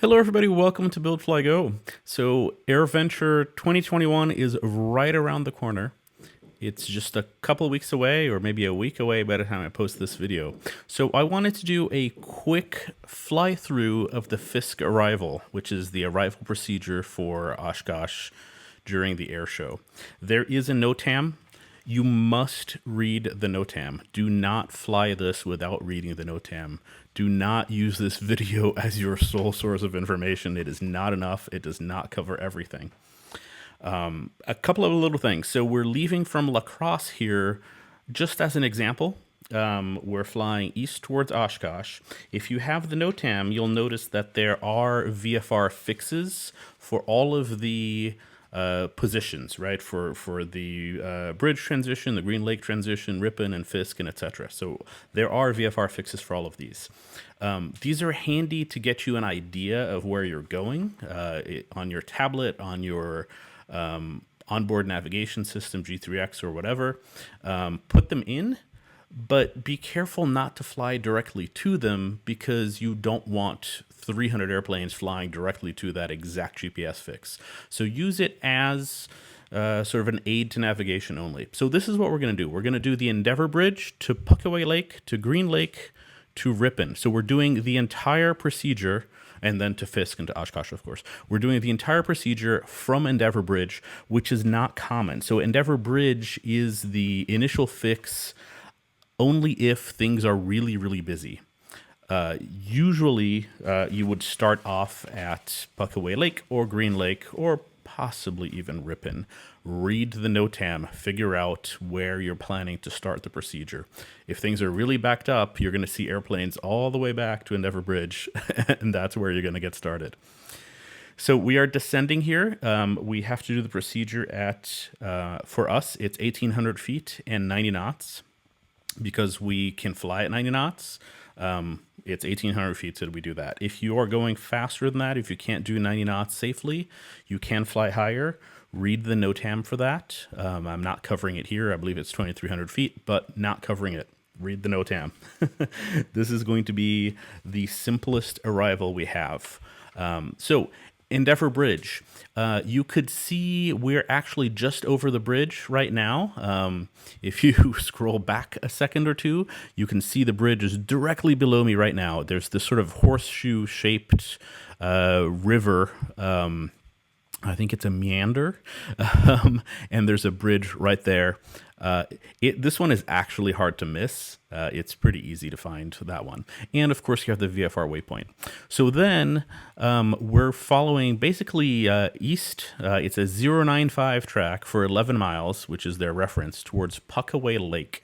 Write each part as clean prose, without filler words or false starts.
Hello, everybody. Welcome to Build Fly Go. So, AirVenture 2021 is right around the corner. It's just a couple of weeks away, or maybe a week away by the time I post this video. So, I wanted to do a quick fly through of the Fisk Arrival, which is the arrival procedure for Oshkosh during the air show. There is a NOTAM. You must read the NOTAM. Do not fly this without reading the NOTAM. Do not use this video as your sole source of information. It is not enough. It does not cover everything. A couple of little things. So we're leaving from La Crosse here, just as an example. We're flying east towards Oshkosh. If you have the NOTAM, you'll notice that there are Vfr fixes for all of the positions, right? For the bridge transition, the Green Lake transition, Ripon and Fisk, and etc. So there are VFR fixes for all of these. These are handy to get you an idea of where you're going on your tablet, on your onboard navigation system, G3X or whatever. Put them in, but be careful not to fly directly to them because you don't want 300 airplanes flying directly to that exact GPS fix. So use it as sort of an aid to navigation only. So this is what we're going to do. We're going to do the Endeavor Bridge to Pacquiao Lake, to Green Lake, to Ripon. So we're doing the entire procedure, and then to Fisk and to Oshkosh, of course. We're doing the entire procedure from Endeavor Bridge, which is not common. So Endeavor Bridge is the initial fix only if things are really, really busy. Usually, you would start off at Pacquiao Lake or Green Lake or possibly even Ripon. Read the NOTAM, figure out where you're planning to start the procedure. If things are really backed up, you're going to see airplanes all the way back to Endeavor Bridge, and that's where you're going to get started. So we are descending here. We have to do the procedure at, for us, it's 1,800 feet and 90 knots. Because we can fly at 90 knots, it's 1,800 feet, so we do that. If you are going faster than that, if you can't do 90 knots safely, you can fly higher. Read the NOTAM for that. I'm not covering it here. I believe it's 2,300 feet, but not covering it. Read the NOTAM. This is going to be the simplest arrival we have. So Endeavor Bridge. You could see we're actually just over the bridge right now. If you scroll back a second or two, you can see the bridge is directly below me right now. There's this sort of horseshoe-shaped river. I think it's a meander, and there's a bridge right there. This one is actually hard to miss. It's pretty easy to find that one. And of course, you have the VFR waypoint. So then we're following basically east. It's a 095 track for 11 miles, which is their reference, towards Pacquiao Lake.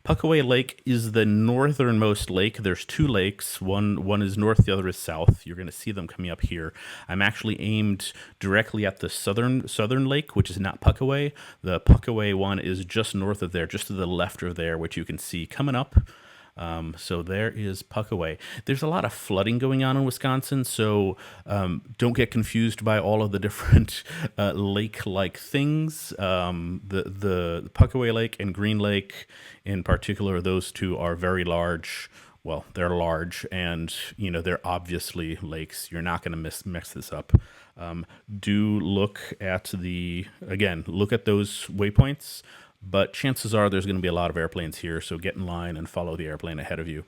Pacquiao Lake is the northernmost lake. There's two lakes. One is north, the other is south. You're going to see them coming up here. I'm actually aimed directly at the southern lake, which is not Pacquiao. The Pacquiao one is just north of there, just to the left of there, which you can see coming up. So there is Pacquiao. There's a lot of flooding going on in Wisconsin, so don't get confused by all of the different lake-like things. The Pacquiao Lake and Green Lake, in particular, those two are very large. Well, they're large, and they're obviously lakes. You're not going to mix this up. Do look at look at those waypoints. But chances are there's going to be a lot of airplanes here, so get in line and follow the airplane ahead of you.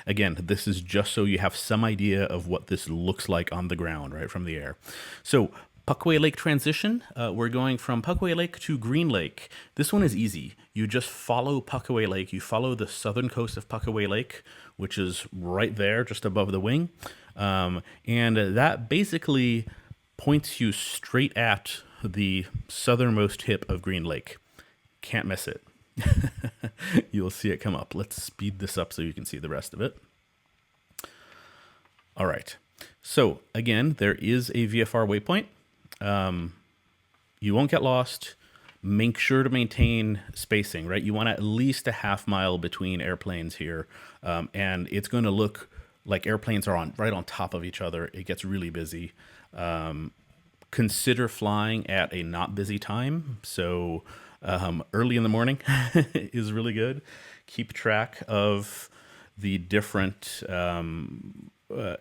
Again, this is just so you have some idea of what this looks like on the ground, right, from the air. So Pacquiao Lake transition, we're going from Pacquiao Lake to Green Lake. This one is easy. You just follow Pacquiao Lake. You follow the southern coast of Pacquiao Lake, which is right there, just above the wing. And that basically points you straight at the southernmost tip of Green Lake. Can't miss it. You'll see it come up. Let's speed this up so you can see the rest of it. All right. So again, there is a VFR waypoint. You won't get lost. Make sure to maintain spacing, right? You want at least a half mile between airplanes here. And it's going to look like airplanes are right on top of each other. It gets really busy. Consider flying at a not busy time. So early in the morning is really good. Keep track of the different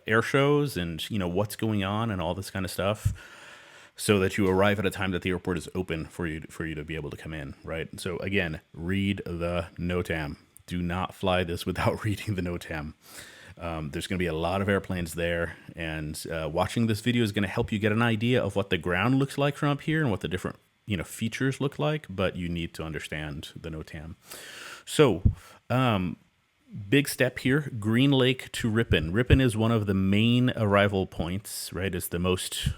air shows and what's going on and all this kind of stuff, so that you arrive at a time that the airport is open for you to be able to come in, right? So again, read the NOTAM. Do not fly this without reading the NOTAM. There's going to be a lot of airplanes there, and watching this video is going to help you get an idea of what the ground looks like from up here and what the different features look like, but you need to understand the NOTAM. So big step here, Green Lake to Ripon. Ripon is one of the main arrival points, right? It's the most,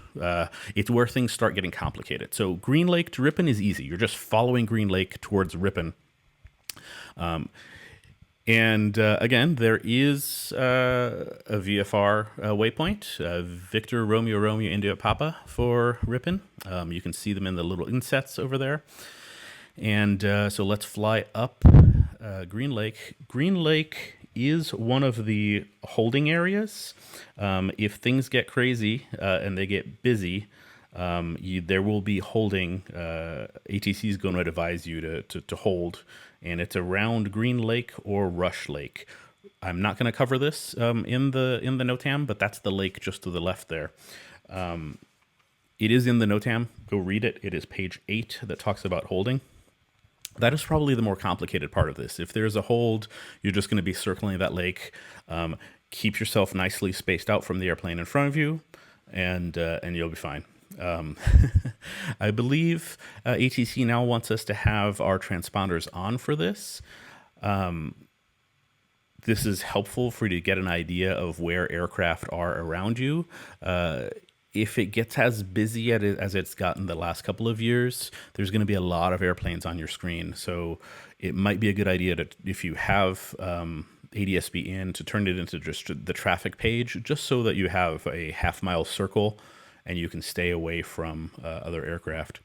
it's where things start getting complicated. So Green Lake to Ripon is easy. You're just following Green Lake towards Ripon. Again, there is a VFR waypoint, Victor Romeo Romeo India Papa for Ripon. You can see them in the little insets over there. And so let's fly up Green Lake. Green Lake is one of the holding areas. If things get crazy and they get busy, there will be holding. ATC is going to advise you to hold, and it's around Green Lake or Rush Lake. I'm not going to cover this in the NOTAM, but that's the lake just to the left there. It is in the NOTAM. Go read it. It is page 8 that talks about holding. That is probably the more complicated part of this. If there's a hold, you're just going to be circling that lake. Keep yourself nicely spaced out from the airplane in front of you, and you'll be fine. I believe ATC now wants us to have our transponders on for this. This is helpful for you to get an idea of where aircraft are around you. If it gets as busy as it's gotten the last couple of years, there's going to be a lot of airplanes on your screen. So it might be a good idea to, if you have ADSB in, to turn it into just the traffic page, just so that you have a half-mile circle and you can stay away from other aircraft.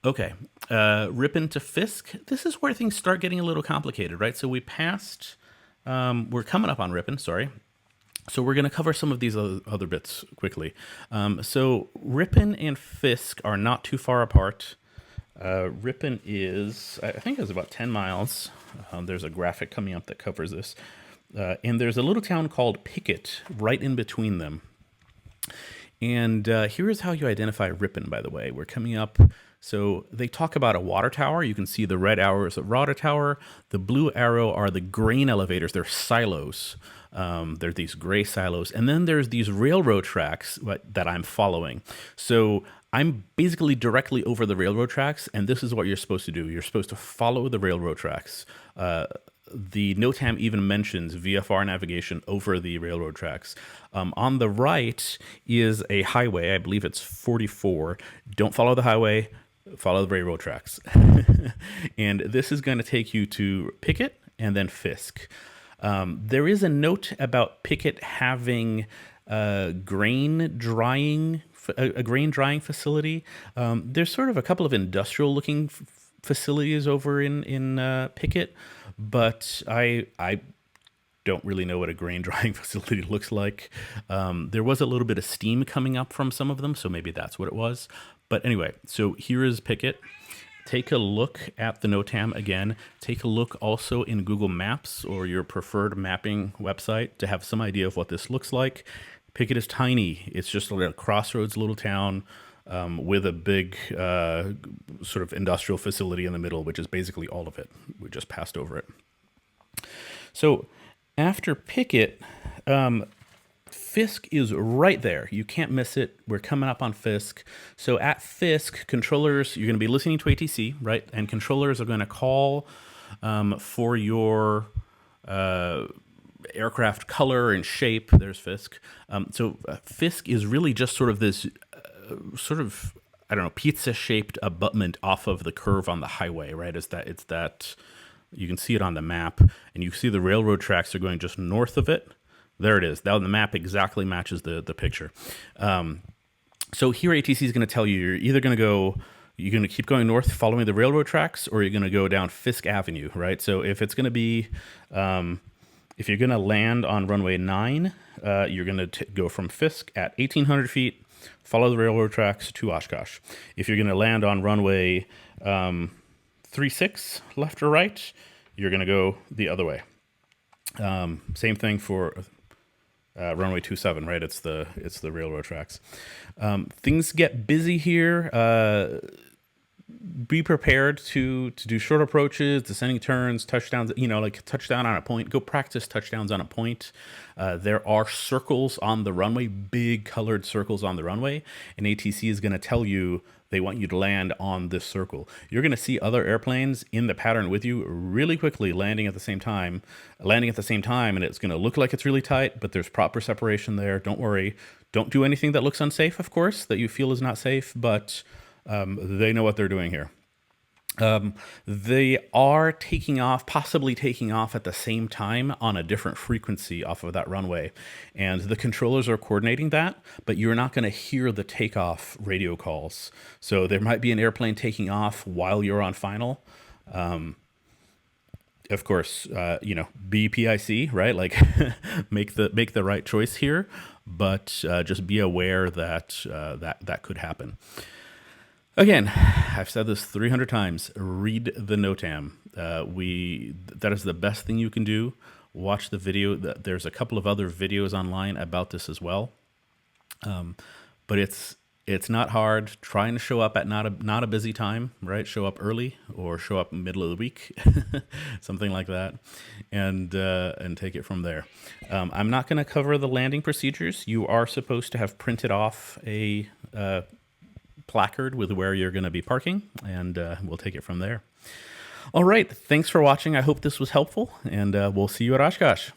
Okay, Ripon to Fisk. This is where things start getting a little complicated, right? So we passed, we're coming up on Ripon, sorry. So we're going to cover some of these other bits quickly. So Ripon and Fisk are not too far apart. Ripon is, I think it's about 10 miles. There's a graphic coming up that covers this. And there's a little town called Pickett right in between them. And here is how you identify Ripon, by the way. We're coming up. So they talk about a water tower. You can see the red arrow is a water tower. The blue arrow are the grain elevators. They're silos. There's these gray silos. And then there's these railroad tracks that I'm following. So I'm basically directly over the railroad tracks, and this is what you're supposed to do. You're supposed to follow the railroad tracks. The NOTAM even mentions VFR navigation over the railroad tracks. On the right is a highway. I believe it's 44. Don't follow the highway. Follow the railroad tracks. And this is going to take you to Pickett and then Fisk. There is a note about Pickett having a grain drying facility. There's sort of a couple of industrial looking facilities over in Pickett, but I don't really know what a grain drying facility looks like. There was a little bit of steam coming up from some of them, so maybe that's what it was. But anyway, so here is Pickett. Take a look at the NOTAM again. Take a look also in Google Maps or your preferred mapping website to have some idea of what this looks like. Pickett is tiny. It's just a crossroads little town with a big sort of industrial facility in the middle, which is basically all of it. We just passed over it. So after Pickett, Fisk is right there. You can't miss it. We're coming up on Fisk. So at Fisk, controllers, you're going to be listening to ATC, right? And controllers are going to call for your aircraft color and shape. There's Fisk. So Fisk is really just sort of this I don't know, pizza-shaped abutment off of the curve on the highway, right? It's that you can see it on the map, and you see the railroad tracks are going just north of it. There it is. Now the map exactly matches the picture. So here ATC is going to tell you you're either going to keep going north following the railroad tracks, or you're going to go down Fisk Avenue, right? So if it's going to be, if you're going to land on runway 9, you're going to go from Fisk at 1,800 feet, follow the railroad tracks to Oshkosh. If you're going to land on runway 36, left or right, you're going to go the other way. Same thing for runway 27, right? It's the railroad tracks. Things get busy here. Be prepared to do short approaches, descending turns, touchdowns, like touchdown on a point. Go practice touchdowns on a point. There are circles on the runway, big colored circles on the runway, and ATC is going to tell you they want you to land on this circle. You're going to see other airplanes in the pattern with you really quickly landing at the same time, and it's going to look like it's really tight, but there's proper separation there. Don't worry. Don't do anything that looks unsafe, of course, that you feel is not safe, but they know what they're doing here. They are possibly taking off at the same time on a different frequency off of that runway. And the controllers are coordinating that, but you're not going to hear the takeoff radio calls. So there might be an airplane taking off while you're on final. Of course, be PIC, right? Like make the right choice here, but just be aware that that could happen. Again, I've said this 300 times, read the NOTAM. That is the best thing you can do. Watch the video. There's a couple of other videos online about this as well. But it's not hard. Trying to show up at not a busy time, right? Show up early or show up middle of the week, something like that, and take it from there. I'm not going to cover the landing procedures. You are supposed to have printed off a placard with where you're going to be parking, and we'll take it from there. All right, thanks for watching. I hope this was helpful, and we'll see you at Oshkosh.